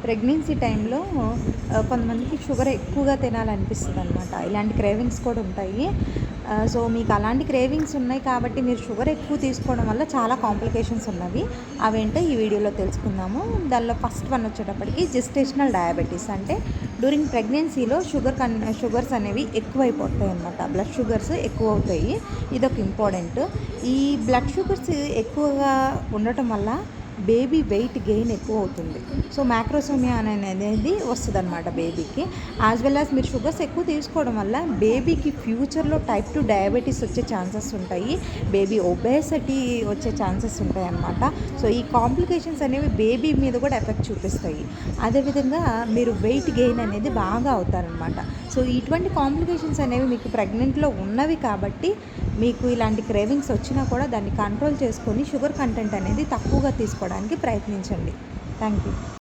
Pregnancy టైంలో కొంతమందికి sugar ఎక్కువగా తినాలనిపిస్తుంది అనమాట. ఇలాంటి క్రేవింగ్స్ కూడా ఉంటాయి. సో మీకు అలాంటి క్రేవింగ్స్ ఉన్నాయి కాబట్టి మీరు షుగర్ ఎక్కువ తీసుకోవడం వల్ల చాలా కాంప్లికేషన్స్ ఉన్నవి. అవేంటో ఈ వీడియోలో తెలుసుకుందాము. దానిలో ఫస్ట్ వన్ వచ్చేటప్పటికి జెస్టేషనల్ డయాబెటీస్. అంటే డ్యూరింగ్ ప్రెగ్నెన్సీలో షుగర్స్ అనేవి ఎక్కువైపోతాయి అనమాట. బ్లడ్ షుగర్స్ ఎక్కువ అవుతాయి. ఇదొక ఇంపార్టెంట్. ఈ బ్లడ్ షుగర్స్ ఎక్కువగా ఉండటం వల్ల బేబీ వెయిట్ గెయిన్ ఎక్కువ అవుతుంది. సో మ్యాక్రోసోమియా అనేది వస్తుంది అనమాట బేబీకి. యాజ్ వెల్ యాజ్ మీరు షుగర్స్ ఎక్కువ తీసుకోవడం వల్ల బేబీకి ఫ్యూచర్లో టైప్ 2 డయాబెటీస్ వచ్చే ఛాన్సెస్ ఉంటాయి. బేబీ ఒబేసిటీ వచ్చే ఛాన్సెస్ ఉంటాయి అన్నమాట. సో ఈ కాంప్లికేషన్స్ అనేవి బేబీ మీద కూడా ఎఫెక్ట్ చూపిస్తాయి. అదేవిధంగా మీరు వెయిట్ గెయిన్ అనేది బాగా అవుతారనమాట. సో ఇటువంటి కాంప్లికేషన్స్ అనేవి మీకు ప్రెగ్నెంట్లో ఉన్నవి కాబట్టి మీకు ఇలాంటి క్రేవింగ్స్ వచ్చినా కూడా దాన్ని కంట్రోల్ చేసుకొని షుగర్ కంటెంట్ అనేది తక్కువగా తీసుకోవడానికి ప్రయత్నించండి. Thank you.